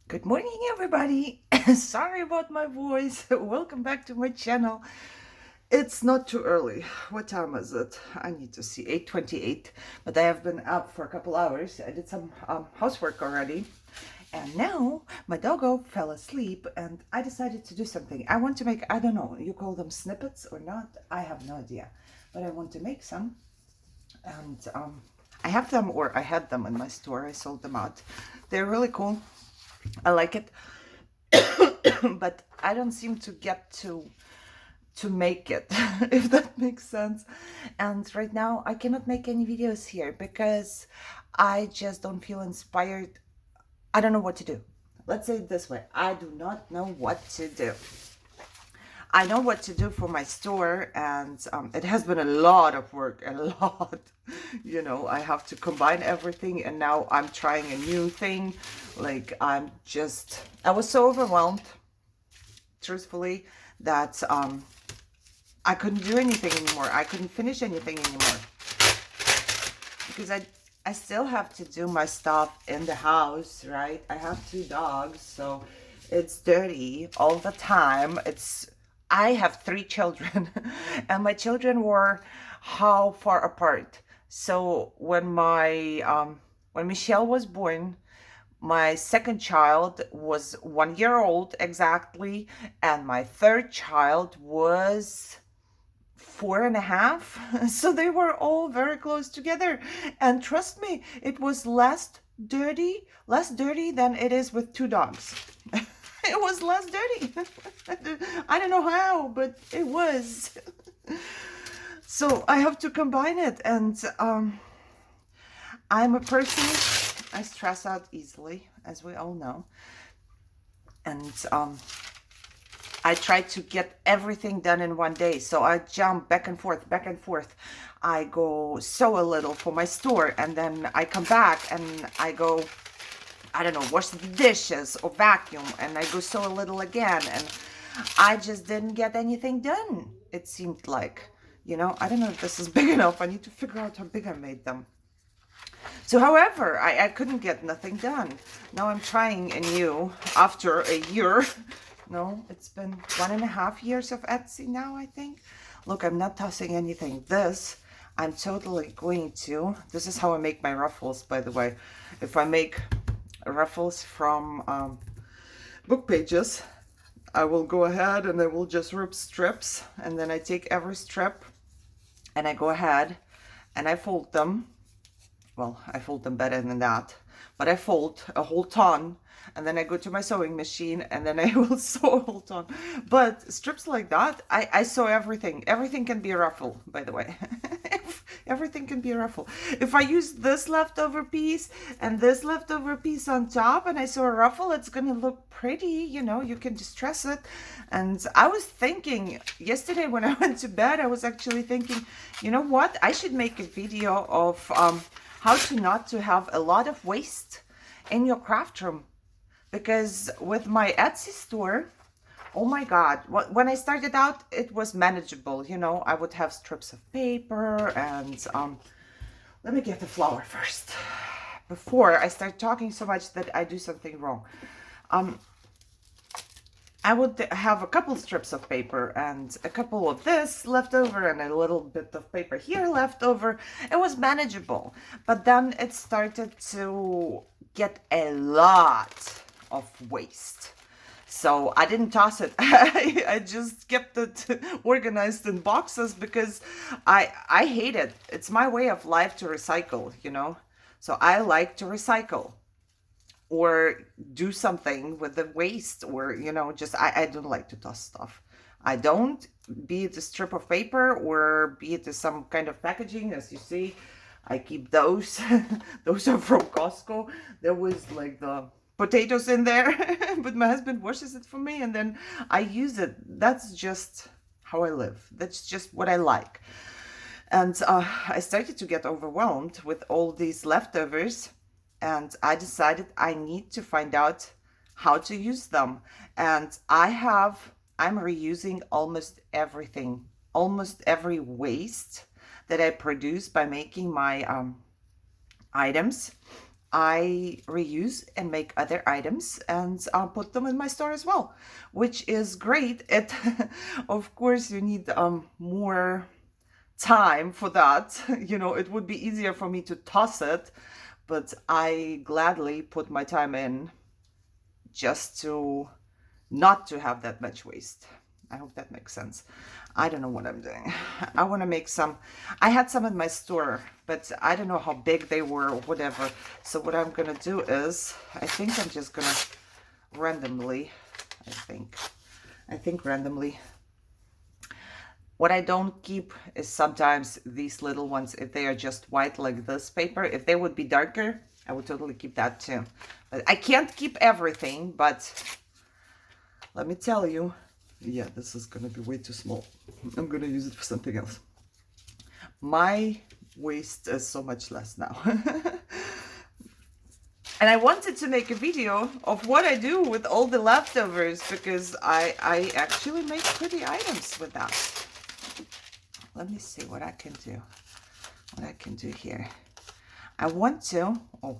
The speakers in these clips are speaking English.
Good morning, everybody. Sorry about my voice. Welcome back to my channel. It's not too early. What time is it? I need to see. 8:28. But I have been up for a couple hours. I did some housework already. And now my doggo fell asleep and I decided to do something. I want to make, I don't know, you call them snippets or not? I have no idea. But I want to make some. And I have them, or I had them in my store. I sold them out. They're really cool. I like it. But I don't seem to get to make it, if that makes sense. And right now I cannot make any videos here because I just don't feel inspired. I don't know what to do. Let's say it this way. I do not know what to do. I know what to do for my store, and it has been a lot of work, a lot. I have to combine everything, and now I'm trying a new thing. Like, I was so overwhelmed, truthfully, that I couldn't do anything anymore. I couldn't finish anything anymore because I still have to do my stuff in the house, right? I have 2 dogs, so it's dirty all the time. I have 3 children, and my children were how far apart. So when Michelle was born, my second child was 1 year old exactly, and my third child was 4.5. So they were all very close together. And trust me, it was less dirty than it is with 2 dogs. It was less dirty. I don't know how, but it was. So I have to combine it. And I'm a person, I stress out easily, as we all know. And I try to get everything done in one day. So I jump back and forth, back and forth. I go sew a little for my store, and then I come back and I go, I don't know, wash the dishes or vacuum, and I go sew a little again. And I just didn't get anything done, it seemed like. I don't know if this is big enough. I need to figure out how big I made them. So, however, I couldn't get nothing done. Now I'm trying anew after a year. No, it's been 1.5 years of Etsy now, I think. Look, I'm not tossing anything. I'm totally going to. This is how I make my ruffles, by the way. If I make ruffles from book pages, I will go ahead and I will just rip strips. And then I take every strip and I go ahead and I fold them. Well, I fold them better than that, but I fold a whole ton, and then I go to my sewing machine and then I will sew a whole ton. But strips like that, I sew everything. Everything can be a ruffle, by the way. Everything can be a ruffle. If I use this leftover piece and this leftover piece on top and I sew a ruffle, it's gonna look pretty, you can distress it. And I was thinking, yesterday when I went to bed, I was actually thinking, you know what? I should make a video of how not to have a lot of waste in your craft room. Because with my Etsy store, oh my God, when I started out, it was manageable. I would have strips of paper and let me get the flour first before I start talking so much that I do something wrong. I would have a couple strips of paper and a couple of this left over and a little bit of paper here left over. It was manageable, but then it started to get a lot of waste. So I didn't toss it. I just kept it organized in boxes because I hate it. It's my way of life to recycle, So I like to recycle or do something with the waste, or I don't like to toss stuff. I don't, be it a strip of paper or be it some kind of packaging. As you see, I keep those. Those are from Costco. There was like the potatoes in there, but my husband washes it for me and then I use it. That's just how I live. That's just what I like. And I started to get overwhelmed with all these leftovers, and I decided I need to find out how to use them. And I'm reusing almost everything, almost every waste that I produce by making my items. I reuse and make other items and put them in my store as well, which is great. It, of course, you need more time for that. You know, it would be easier for me to toss it, but I gladly put my time in just to not to have that much waste. I hope that makes sense. I don't know what I'm doing. I want to make some. I had some in my store, but I don't know how big they were or whatever. So what I'm going to do is, I think I'm just going to randomly, I think randomly. What I don't keep is sometimes these little ones, if they are just white like this paper. If they would be darker, I would totally keep that too. But I can't keep everything, but let me tell you, yeah, this is gonna be way too small. I'm gonna use it for something else. My waste is so much less now. And I wanted to make a video of what I do with all the leftovers, because I actually make pretty items with that. Let me see what I can do. What I can do here. I want to, oh,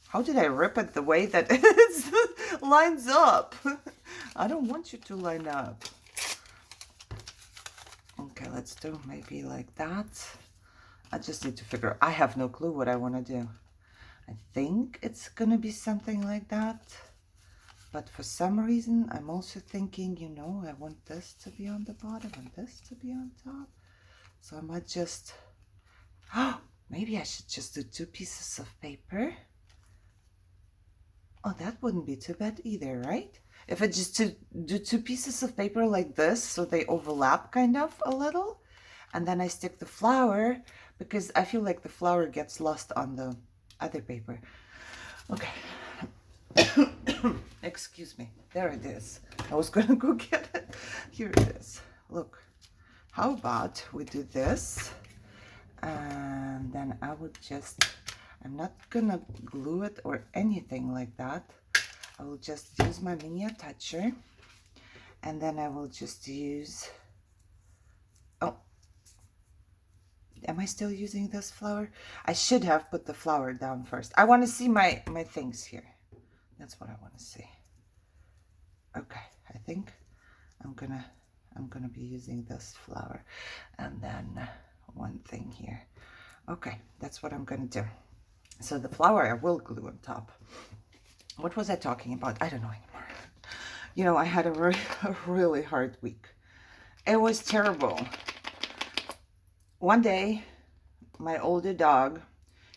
how did I rip it the way that it lines up? I don't want you to line up. Okay, let's do maybe like that. I just need to figure, I have no clue what I want to do. I think it's gonna be something like that. But for some reason, I'm also thinking, you know, I want this to be on the bottom and this to be on top. So I might just, oh, maybe I should just do 2 pieces of paper. Oh, that wouldn't be too bad either, right? If I just do 2 pieces of paper like this, so they overlap kind of a little, and then I stick the flower, because I feel like the flower gets lost on the other paper. Okay. Excuse me. There it is. I was gonna go get it. Here it is. Look. How about we do this, and then I would just, I'm not gonna glue it or anything like that. I will just use my mini attacher, and then I will just use, oh, am I still using this flower? I should have put the flower down first. I want to see my things here. That's what I want to see. Okay, I think I'm gonna be using this flower, and then one thing here. Okay, that's what I'm gonna do. So the flower I will glue on top. What was I talking about? I don't know anymore. You know, I had a really hard week. It was terrible. One day, my older dog,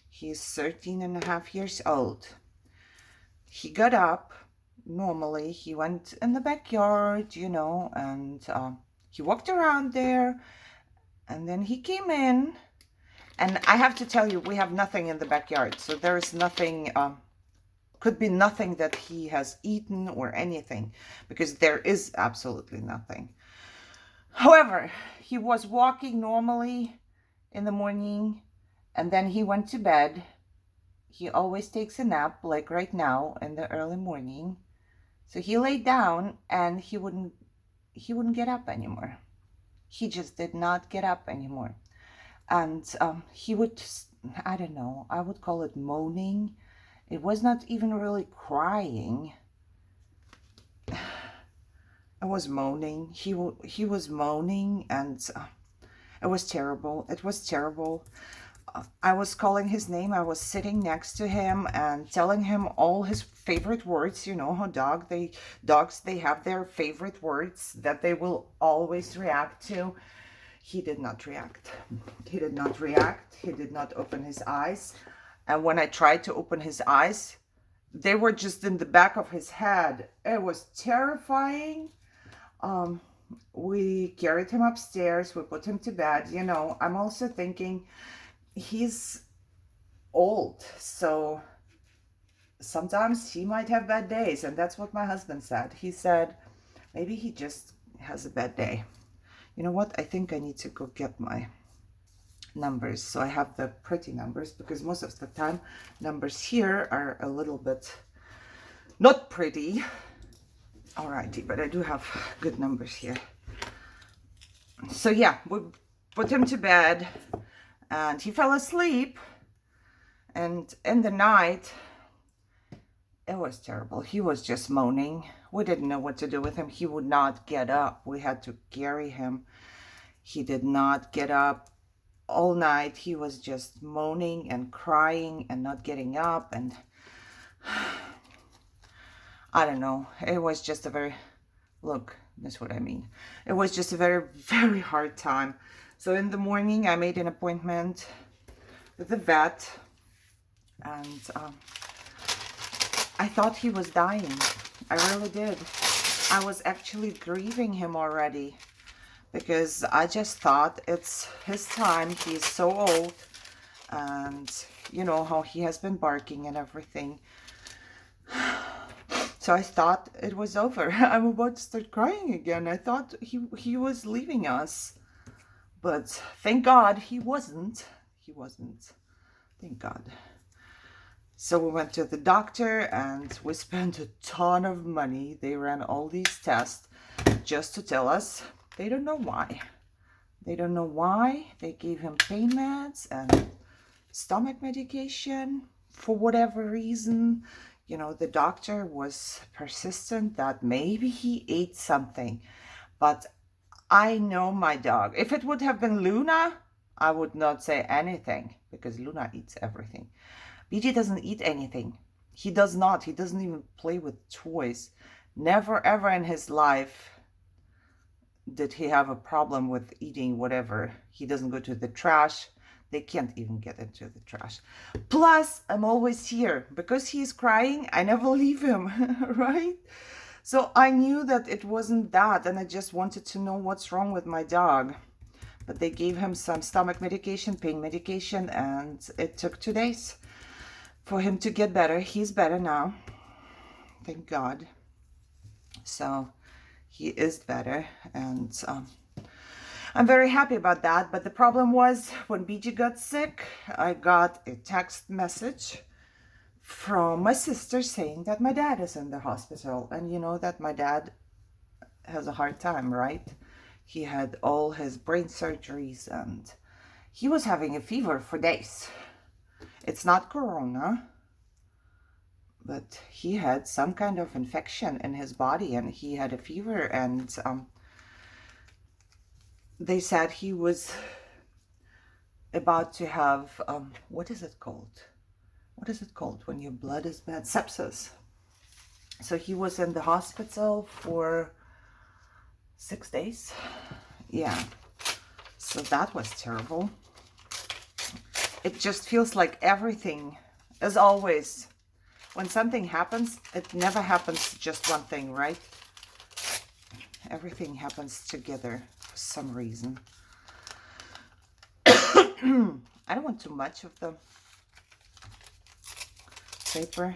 he's 13 and a half years old. He got up. Normally, he went in the backyard, you know, and he walked around there, and then he came in. And I have to tell you, we have nothing in the backyard, so there is nothing, could be nothing that he has eaten or anything, because there is absolutely nothing. However, he was walking normally in the morning, and then he went to bed. He always takes a nap, like right now in the early morning. So he laid down, and he wouldn't get up anymore. He just did not get up anymore. And he would, I don't know, I would call it moaning. It was not even really crying. It was moaning. He was moaning, and it was terrible. It was terrible. I was calling his name. I was sitting next to him and telling him all his favorite words. You know how dogs, they have their favorite words that they will always react to. He did not react. He did not react. He did not open his eyes. And when I tried to open his eyes, they were just in the back of his head. It was terrifying. We carried him upstairs. We put him to bed. You know, I'm also thinking he's old, so sometimes he might have bad days. And that's what my husband said. He said, maybe he just has a bad day. You know what? I think I need to go get my numbers, so I have the pretty numbers, because most of the time numbers here are a little bit not pretty. Alrighty, but I do have good numbers here. So yeah, we put him to bed, and he fell asleep, And in the night, it was terrible. He was just moaning. We didn't know what to do with him. He would not get up. We had to carry him. He did not get up all night. He was just moaning and crying and not getting up. And I don't know. It was just a very, look, that's what I mean. It was just a very, very hard time. So in the morning, I made an appointment with the vet. And I thought he was dying. I really did. I was actually grieving him already because I just thought it's his time. He's so old, and you know how he has been barking and everything. So I thought it was over. I'm about to start crying again. I thought he was leaving us, but thank God he wasn't. He wasn't. Thank God. So we went to the doctor and we spent a ton of money. They ran all these tests just to tell us they don't know why. They don't know why. They gave him pain meds and stomach medication for whatever reason. You know, the doctor was persistent that maybe he ate something. But I know my dog. If it would have been Luna, I would not say anything because Luna eats everything. BJ doesn't eat anything. He does not. He doesn't even play with toys. Never ever in his life did he have a problem with eating whatever. He doesn't go to the trash. They can't even get into the trash. Plus, I'm always here. Because he's crying, I never leave him, right? So I knew that it wasn't that, and I just wanted to know what's wrong with my dog. But they gave him some stomach medication, pain medication, and it took 2 days for him to get better. He's better now, thank God. So he is better, and I'm very happy about that. But the problem was when BG got sick, I got a text message from my sister saying that my dad is in the hospital. And you know that my dad has a hard time, right? He had all his brain surgeries and he was having a fever for days. It's not corona, but he had some kind of infection in his body and he had a fever, and they said he was about to have, what is it called? What is it called when your blood is bad? Sepsis. So he was in the hospital for 6 days. Yeah. So that was terrible. It just feels like everything, as always, when something happens, it never happens just one thing, right? Everything happens together for some reason. I don't want too much of the paper.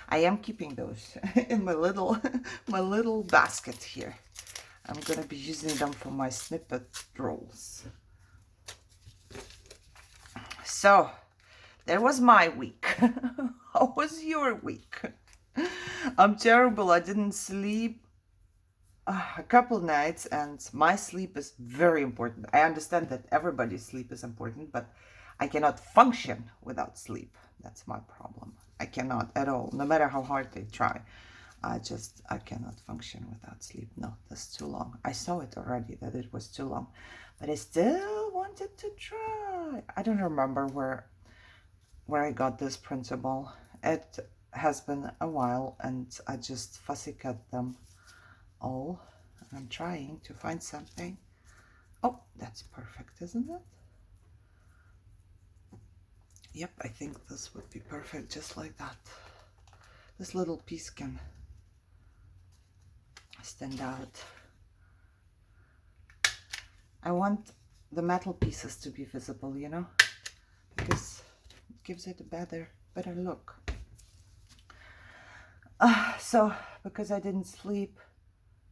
I am keeping those in my little basket here. I'm gonna be using them for my snippet rolls. So that was my week. How was your week? I'm terrible. I didn't sleep a couple nights, and my sleep is very important. I understand that everybody's sleep is important, but I cannot function without sleep. That's my problem. I cannot at all, no matter how hard I try. I cannot function without sleep. No, that's too long. I saw it already that it was too long, but I still wanted to try. I don't remember where I got this principle. It has been a while, and I just fussy cut them all. I'm trying to find something. Oh, that's perfect, isn't it? Yep, I think this would be perfect, just like that. This little piece can stand out. I want the metal pieces to be visible, you know, because it gives it a better look. So because I didn't sleep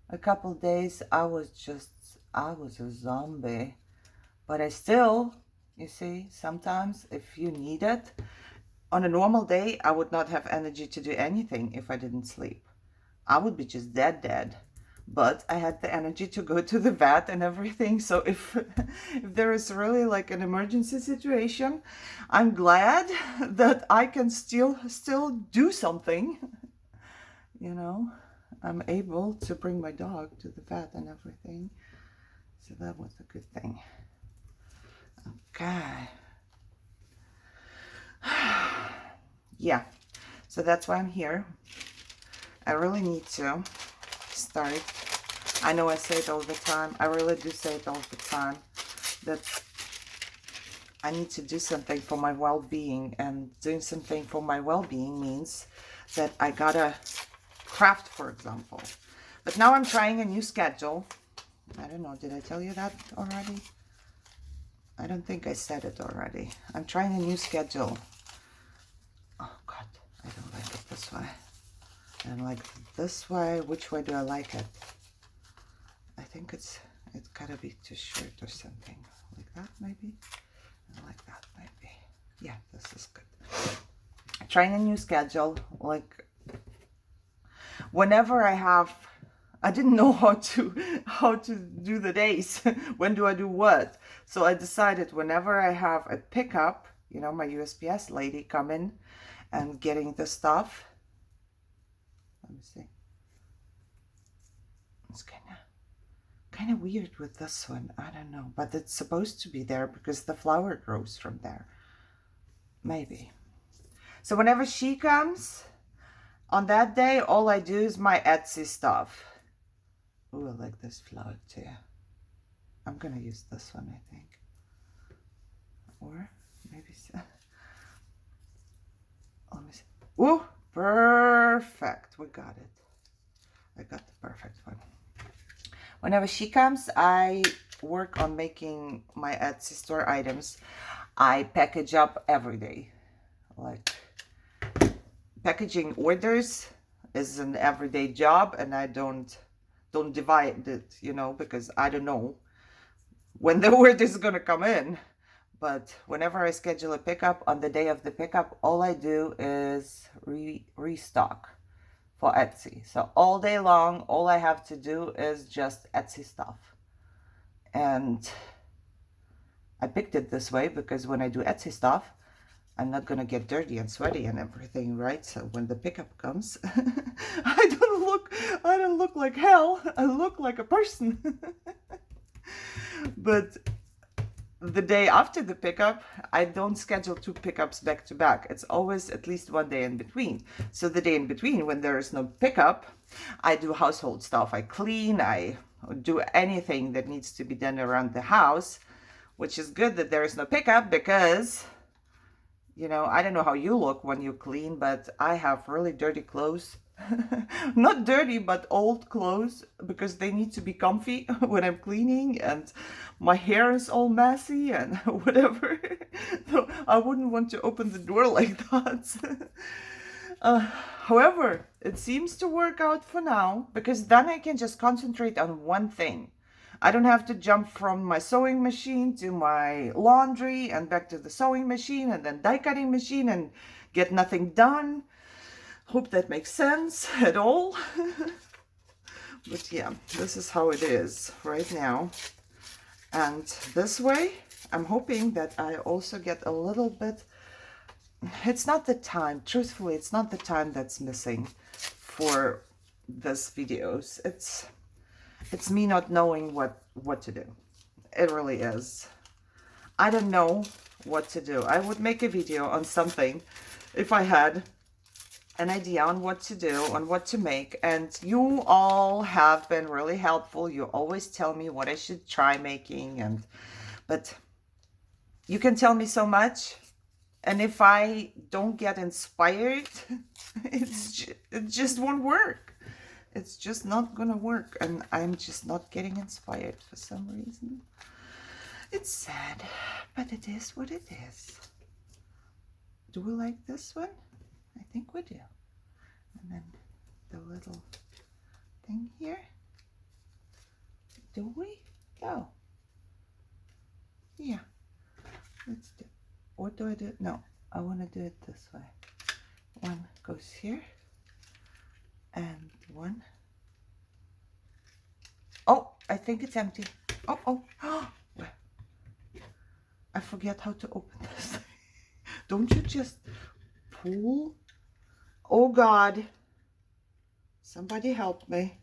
a couple days, I was a zombie. But I still, you see, sometimes if you need it, on a normal day, I would not have energy to do anything if I didn't sleep. I would be just dead. but I had the energy to go to the vet and everything. So if there is really like an emergency situation, I'm glad that I can still do something. You know, I'm able to bring my dog to the vet and everything. So that was a good thing. Okay. Yeah, so that's why I'm here. I really need to start. I know I say it all the time. I really do say it all the time, that I need to do something for my well-being, and doing something for my well-being means that I gotta craft, for example. But now I'm trying a new schedule. I don't know, did I tell you that already? I don't think I said it already. I'm trying a new schedule. Oh God, I don't like it this way. I don't like it this way. Which way do I like it? I think it's gotta be too short or something. Like that maybe? Like that maybe. Yeah, this is good. I'm trying a new schedule. Like whenever I didn't know how to do the days. When do I do what? So I decided whenever I have a pickup, you know, my USPS lady coming and getting the stuff. Let me see. It's kind of weird with this one. I don't know, but it's supposed to be there because the flower grows from there. Maybe. So whenever she comes, on that day, all I do is my Etsy stuff. Oh, I like this flower too. I'm gonna use this one, I think. Or maybe so. Let me see. Oh, perfect. We got it. I got the perfect one. Whenever she comes, I work on making my Etsy store items. I package up every day. Like packaging orders is an everyday job, and I don't divide it, you know, because I don't know when the order is gonna come in. But whenever I schedule a pickup, on the day of the pickup, all I do is restock for Etsy. So all day long, all I have to do is just Etsy stuff. And I picked it this way because when I do Etsy stuff, I'm not gonna get dirty and sweaty and everything, right? So when the pickup comes, I don't look like hell. I look like a person. But the day after the pickup, I don't schedule 2 pickups back to back. It's always at least 1 day in between. So the day in between, when there is no pickup, I do household stuff. I clean, I do anything that needs to be done around the house, which is good that there is no pickup because, you know, I don't know how you look when you clean, but I have really dirty clothes. Not dirty, but old clothes, because they need to be comfy when I'm cleaning, and my hair is all messy and whatever. So I wouldn't want to open the door like that. However, it seems to work out for now, because then I can just concentrate on one thing. I don't have to jump from my sewing machine to my laundry and back to the sewing machine and then die cutting machine and get nothing done. Hope that makes sense at all. But yeah, this is how it is right now. And this way, I'm hoping that I also get a little bit, it's not the time, truthfully, it's not the time that's missing for this videos. It's me not knowing what to do. It really is. I don't know what to do. I would make a video on something if I had an idea on what to do, on what to make, and you all have been really helpful. You always tell me what I should try making, but you can tell me so much, and if I don't get inspired, it just won't work. It's just not gonna work, and I'm just not getting inspired for some reason. It's sad, but it is what it is. Do we like this one? I think we do. And then the little thing here. Do we? Oh. Yeah. Let's do. What do I do? No, I want to do it this way. One goes here. And one I think it's empty. Oh. I forget how to open this. Don't you just pull? Oh God. Somebody help me.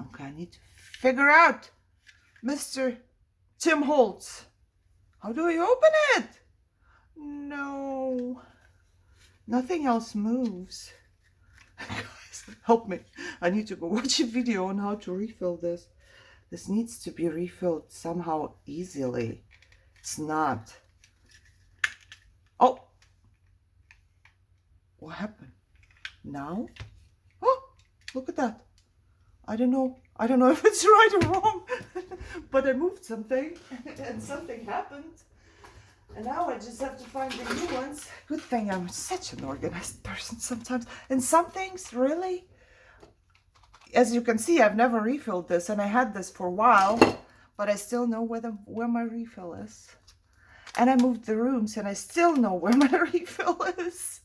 Okay, I need to figure out, Mr. Tim Holtz. How do I open it? No. Nothing else moves. Guys, help me. I need to go watch a video on how to refill this. This needs to be refilled somehow easily. It's not. Oh. What happened? Now? Oh, look at that. I don't know if it's right or wrong, but I moved something and something happened. And now I just have to find the new ones. Good thing I'm such an organized person sometimes. And some things, really, as you can see, I've never refilled this, and I had this for a while, but I still know where my refill is. And I moved the rooms, and I still know where my refill is.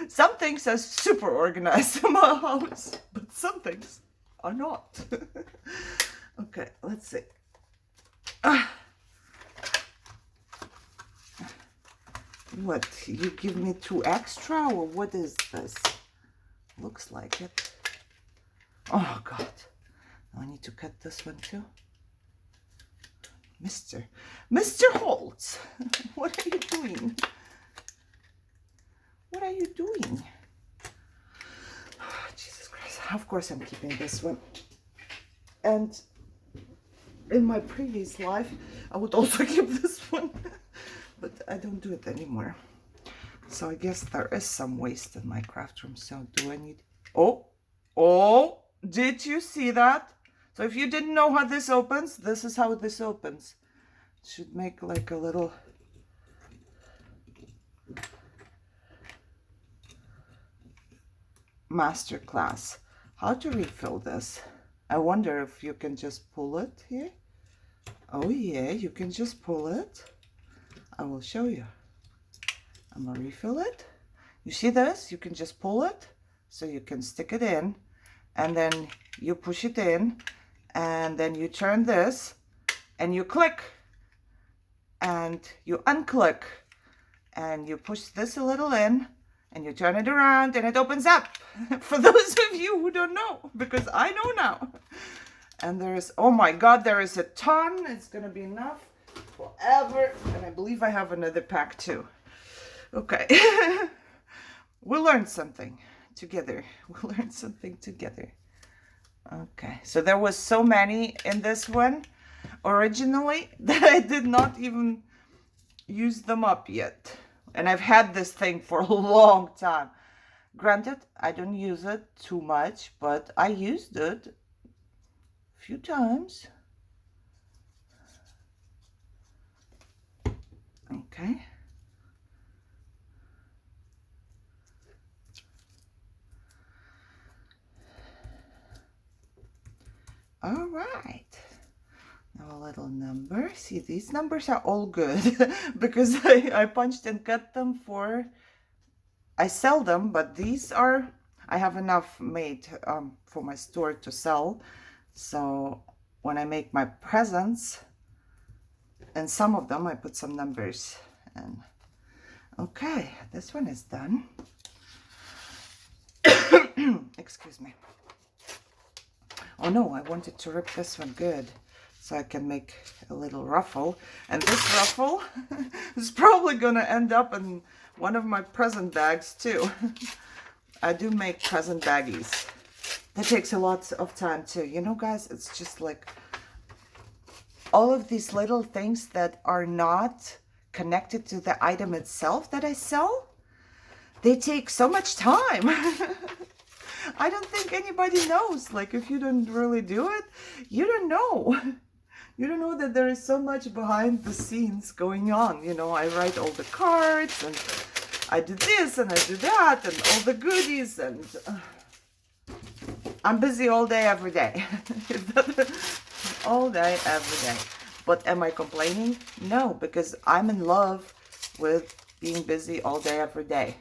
Some things are super organized in my house, but some things are not. Okay, let's see. What, you give me 2 extra, or what is this? Looks like it. Oh God, now I need to cut this one too. Mr. Holtz, what are you doing? What are you doing? Oh, Jesus Christ. Of course I'm keeping this one. And in my previous life, I would also keep this one. But I don't do it anymore. So I guess there is some waste in my craft room. So do I need... Oh, did you see that? So if you didn't know how this opens, this is how this opens. It should make like a little... master class. How to refill this. I wonder if you can just pull it here. Oh yeah, you can just pull it. I will show you. I'm gonna refill it. You see this? You can just pull it, so you can stick it in, and then you push it in, and then you turn this, and you click, and you unclick, and you push this a little in, and you turn it around, and it opens up. For those of you who don't know, because I know now. And there's, oh my God, there is a ton. It's gonna be enough forever. And I believe I have another pack too. Okay. We'll learn something together. We'll learn something together. Okay, so there was so many in this one originally that I did not even use them up yet. And I've had this thing for a long time. Granted, I don't use it too much, but I used it a few times. Okay. All right. Now a little number. See, these numbers are all good because I punched and cut them for, I sell them, but these are, I have enough made for my store to sell. So when I make my presents, and some of them I put some numbers. And okay, this one is done. Excuse me. Oh no, I wanted to rip this one good so I can make a little ruffle. And this ruffle is probably gonna end up in one of my present bags too. I do make present baggies. That takes a lot of time too. You know, guys, it's just like all of these little things that are not connected to the item itself that I sell. They take so much time. I don't think anybody knows. Like, if you don't really do it, you don't know. You don't know that there is so much behind the scenes going on. You know, I write all the cards, and I do this, and I do that, and all the goodies, and I'm busy all day, every day. All day, every day. But am I complaining? No, because I'm in love with being busy all day, every day.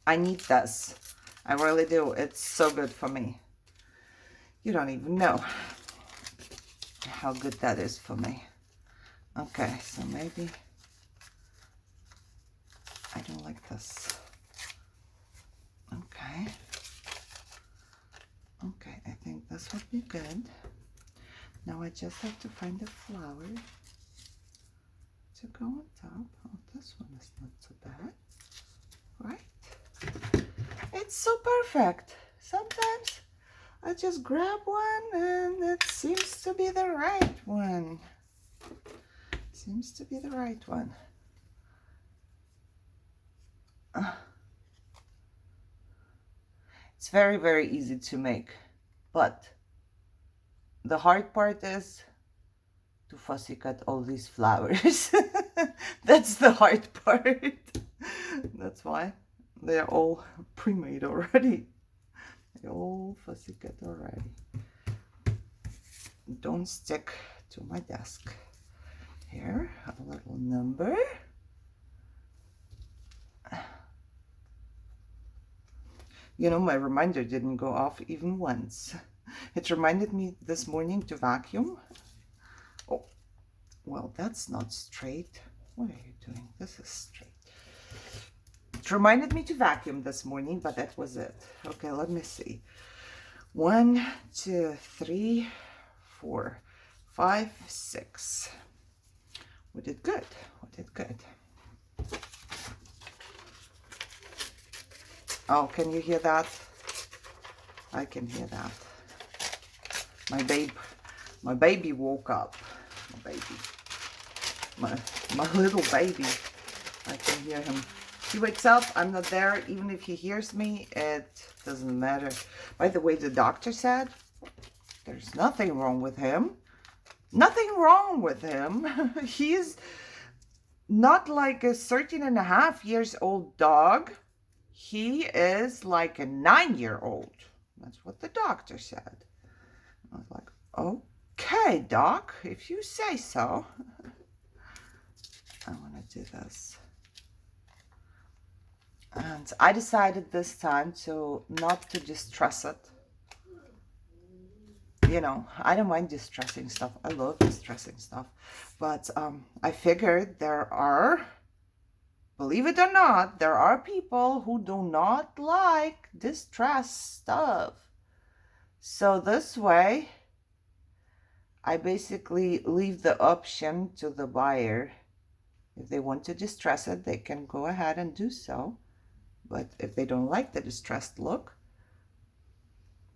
I need this. I really do. It's so good for me. You don't even know how good that is for me. Okay, so maybe I don't like this. Okay. Okay, I think this would be good. Now I just have to find a flower to go on top. Oh, this one is not so bad, right? It's so perfect. Sometimes I just grab one and it seems to be the right one. Seems to be the right one. It's very, very easy to make, but the hard part is to fussy cut all these flowers. That's the hard part. That's why they're all pre-made already. They're all fussy cut already. Don't stick to my desk. Here, a little number. You know, my reminder didn't go off even once. It reminded me this morning to vacuum. Oh, well, that's not straight. What are you doing? This is straight. It reminded me to vacuum this morning, but that was it. Okay, let me see. 1, 2, 3, 4, 5, 6. We did good. We did good. Oh, can you hear that? I can hear that. My baby woke up. My little baby. I can hear him. He wakes up, I'm not there. Even if he hears me, it doesn't matter. By the way, the doctor said there's nothing wrong with him. Nothing wrong with him. He's not like a 13.5-year-old dog. He is like a 9-year-old. That's what the doctor said. I was like, okay, doc, if you say so. I want to do this. And I decided this time not to distress it. You know, I don't mind distressing stuff. I love distressing stuff. But I figured there are, believe it or not, there are people who do not like distressed stuff. So this way, I basically leave the option to the buyer. If they want to distress it, they can go ahead and do so. But if they don't like the distressed look,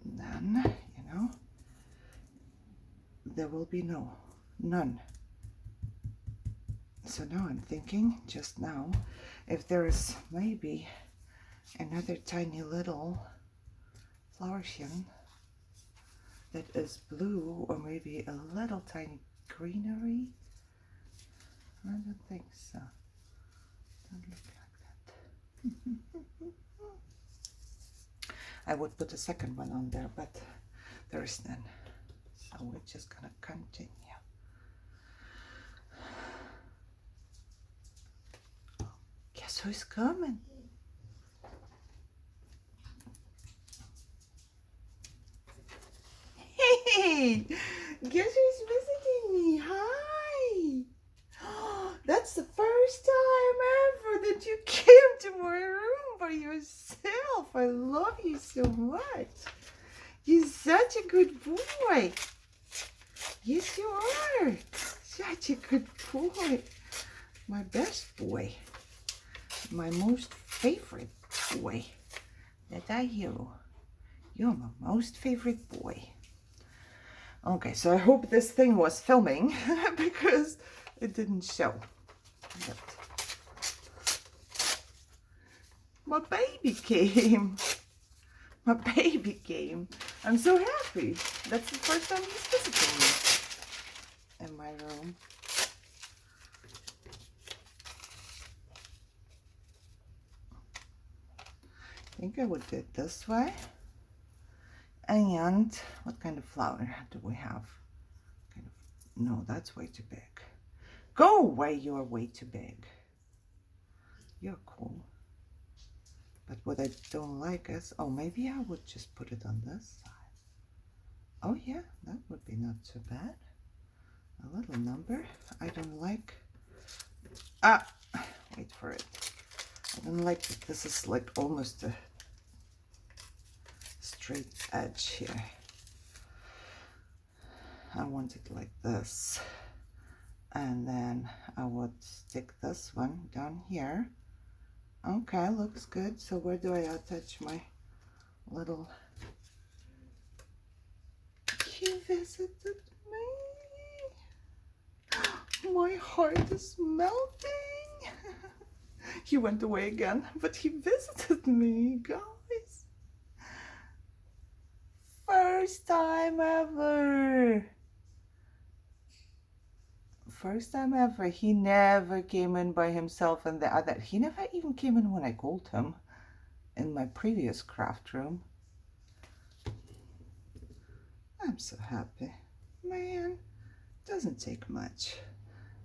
then, you know, there will be none. So now I'm thinking, just now, if there's maybe another tiny little flower stem that is blue, or maybe a little tiny greenery. I don't think so. Don't look like that. I would put a second one on there, but there is none. So we're just gonna continue. Guess who's coming? Hey, guess who's visiting me? Hi. That's the first time ever that you came to my room by yourself. I love you so much. You're such a good boy. Yes, you are. Such a good boy. My best boy. My most favorite boy that I hear. You're my most favorite boy. Okay, so I hope this thing was filming because it didn't show. But my baby came. My baby came. I'm so happy. That's the first time he's visiting me in my room. I think I would do it this way. And what kind of flower do we have? No, that's way too big. Go away, you're way too big. You're cool. But what I don't like is, oh, maybe I would just put it on this side. Oh yeah, that would be not too bad. A little number. I don't like, wait for it. I don't like that this is like almost a straight edge here. I want it like this. And then I would stick this one down here. Okay, looks good. So where do I attach my little... He visited me. My heart is melting. He went away again, but he visited me, guys. First time ever. First time ever. He never came in by himself, and the other, he never even came in when I called him in my previous craft room. I'm so happy. Man, doesn't take much.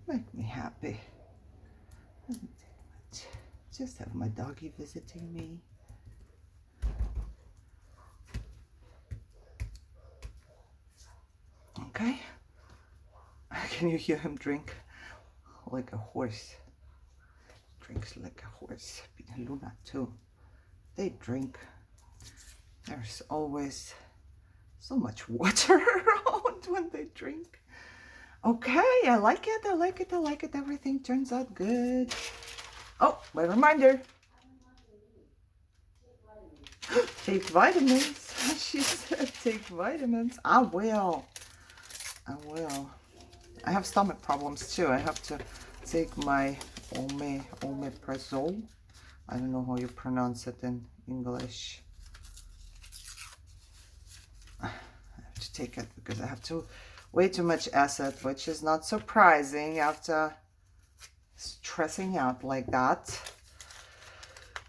Make me happy. Doesn't take much. Just have my doggy visiting me. Okay. Can you hear him drink? Like a horse. Drinks like a horse. Luna too. They drink. There's always so much water around when they drink. Okay, I like it, I like it, I like it. Everything turns out good. Oh, my reminder. Take vitamins. She said take vitamins. I will. I will. I have stomach problems too. I have to take my omeprazole. I don't know how you pronounce it in English. I have to take it because I have way too much acid, which is not surprising after stressing out like that.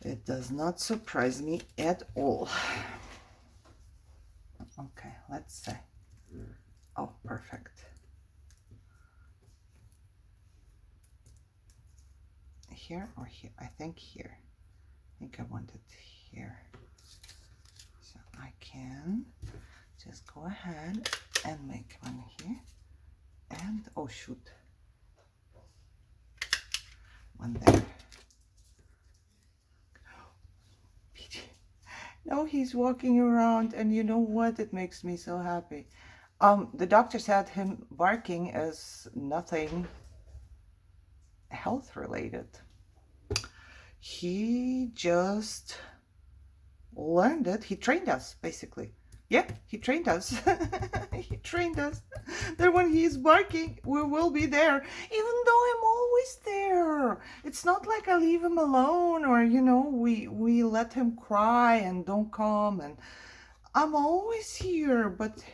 It does not surprise me at all. Okay, let's see. Oh, perfect. Here or here? I think here. I think I want it here. So I can just go ahead and make one here. And, oh shoot. One there. No, he's walking around, and you know what? It makes me so happy. The doctor said him barking is nothing health related. He just learned it. He trained us, basically. Yeah, he trained us. He trained us that when he's barking, we will be there, even though I'm always there. It's not like I leave him alone, or, you know, we let him cry and don't come, and I'm always here. But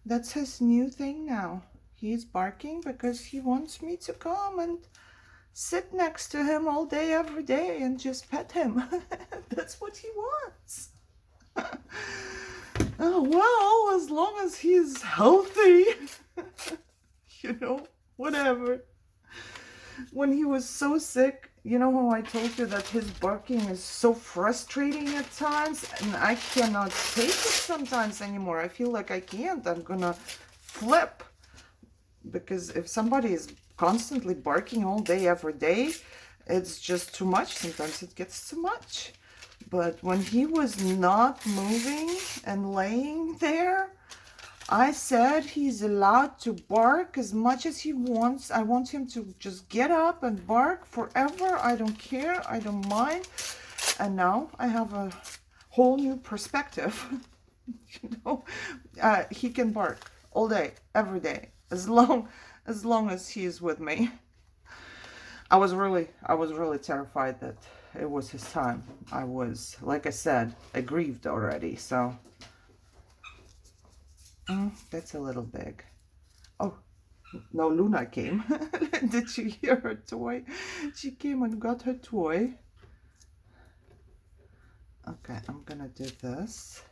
that's his new thing now. He's barking because he wants me to come and sit next to him all day, every day, and just pet him. That's what he wants. Oh, well, as long as he's healthy, you know, whatever. When he was so sick, you know how I told you that his barking is so frustrating at times, and I cannot take it sometimes anymore. I feel like I can't. I'm gonna flip. Because if somebody is constantly barking all day, every day, it's just too much. Sometimes it gets too much. But when he was not moving and laying there, I said he's allowed to bark as much as he wants. I want him to just get up and bark forever. I don't care. I don't mind. And now I have a whole new perspective. You know, he can bark all day, every day, as long as he is with me. I was really terrified that it was his time. I was, like I said, aggrieved already. So that's a little big. Oh no, Luna came. Did you hear her toy? She came and got her toy. Okay, I'm gonna do this.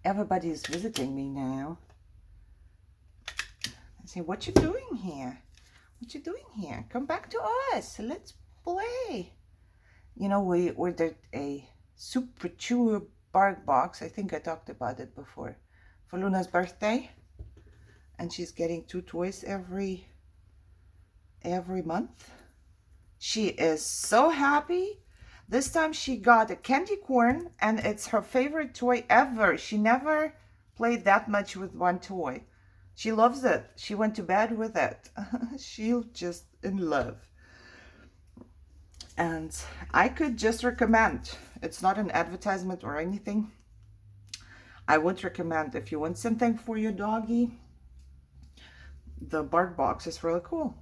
Everybody is visiting me now. I say, what you doing here? What you doing here? Come back to us. Let's play. You know, we ordered a super chewer bark box. I think I talked about it before. For Luna's birthday. And she's getting 2 toys every month. She is so happy. This time she got a candy corn, and it's her favorite toy ever. She never played that much with one toy. She loves it. She went to bed with it. She's just in love. And I could just recommend, it's not an advertisement or anything. I would recommend, if you want something for your doggy, the bark box is really cool.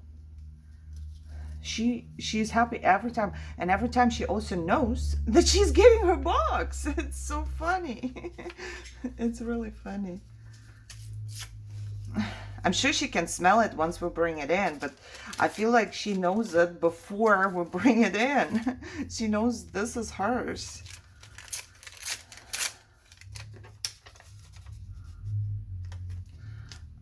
She's happy every time, and every time she also knows that she's getting her box. It's so funny. It's really funny. I'm sure she can smell it once we bring it in, but I feel like she knows it before we bring it in. She knows this is hers.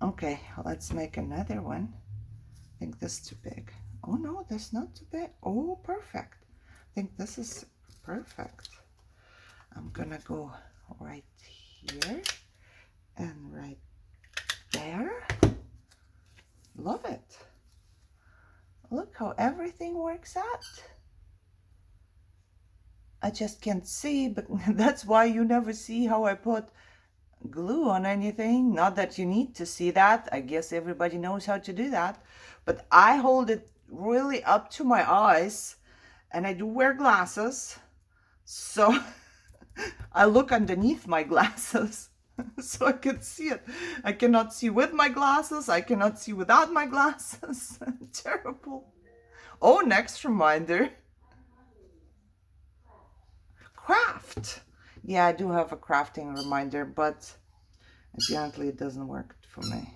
Okay, let's make another one. I think this is too big. Oh no, that's not too big. Oh, perfect. I think this is perfect. I'm gonna go right here and right there. Love it. Look how everything works out. I just can't see, but that's why you never see how I put glue on anything. Not that you need to see that. I guess everybody knows how to do that. But I hold it really up to my eyes, and I do wear glasses. So I look underneath my glasses so I can see it. I cannot see with my glasses. I cannot see without my glasses. Terrible. Oh, next reminder. Craft. Yeah, I do have a crafting reminder, but apparently it doesn't work for me.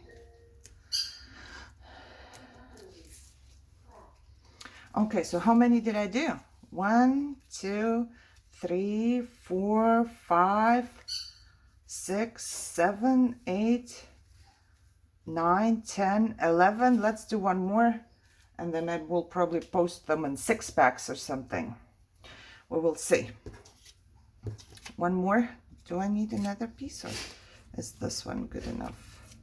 Okay, so how many did I do? 1, 2, 3, 4, 5, 6, 7, 8, 9, 10, 11. Let's do one more, and then I will probably post them in 6-packs or something. We will see. One more. Do I need another piece, or is this one good enough?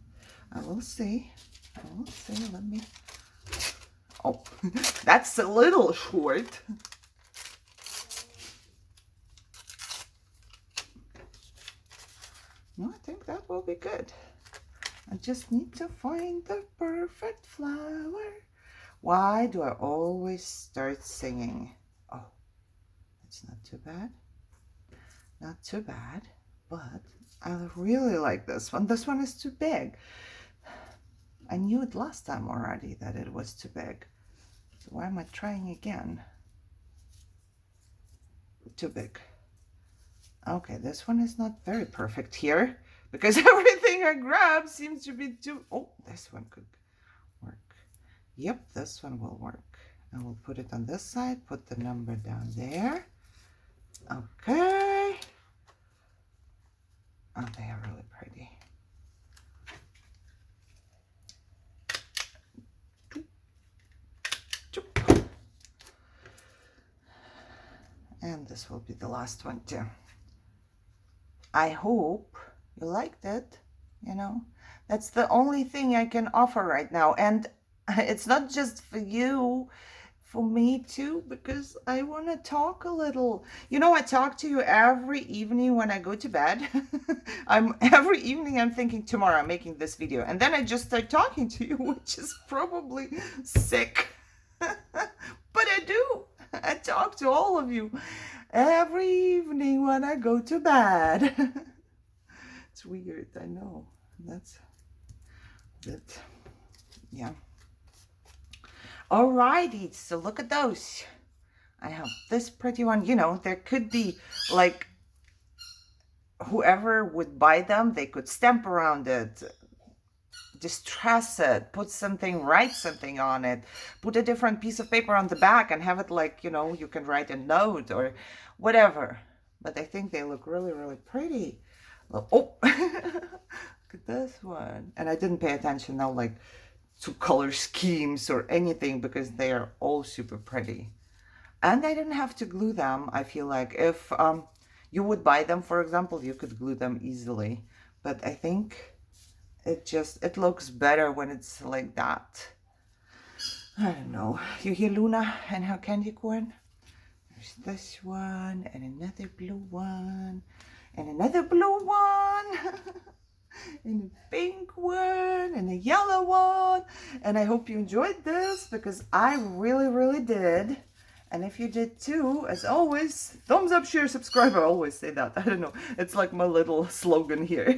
I will see. I will see. Let me... Oh, that's a little short. No, I think that will be good. I just need to find the perfect flower. Why do I always start singing? Oh, it's not too bad. Not too bad, but I really like this one. This one is too big. I knew it last time already that it was too big. So why am I trying again? Too big. Okay, this one is not very perfect here because everything I grab seems to be too... Oh, this one could work. Yep, this one will work. I will put it on this side, put the number down there. Okay. Oh, they are really pretty. And this will be the last one too. I hope you liked it. You know, that's the only thing I can offer right now. And it's not just for you, for me too, because I want to talk a little. You know, I talk to you every evening when I go to bed. Every evening I'm thinking, tomorrow I'm making this video, and then I just start talking to you, which is probably sick. But I do. I talk to all of you every evening when I go to bed. It's weird, I know. That's it. Yeah. Alrighty, so look at those. I have this pretty one. You know, there could be like whoever would buy them, they could stamp around it, distress it, put something, write something on it, put a different piece of paper on the back and have it like, you know, you can write a note or whatever. But I think they look really, really pretty. Oh, look at this one. And I didn't pay attention now, like, to color schemes or anything, because they are all super pretty. And I didn't have to glue them. I feel like if you would buy them, for example, you could glue them easily. But I think it looks better when it's like that. I don't know. You hear Luna and her candy corn? There's this one, and another blue one, and another blue one, and a pink one, and a yellow one. And I hope you enjoyed this, because I really, really did. And if you did too, as always, thumbs up, share, subscribe. I always say that. I don't know. It's like my little slogan here.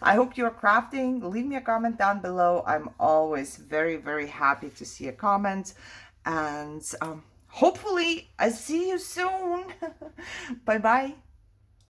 I hope you're crafting. Leave me a comment down below. I'm always very, very happy to see a comment. And hopefully I see you soon. Bye-bye.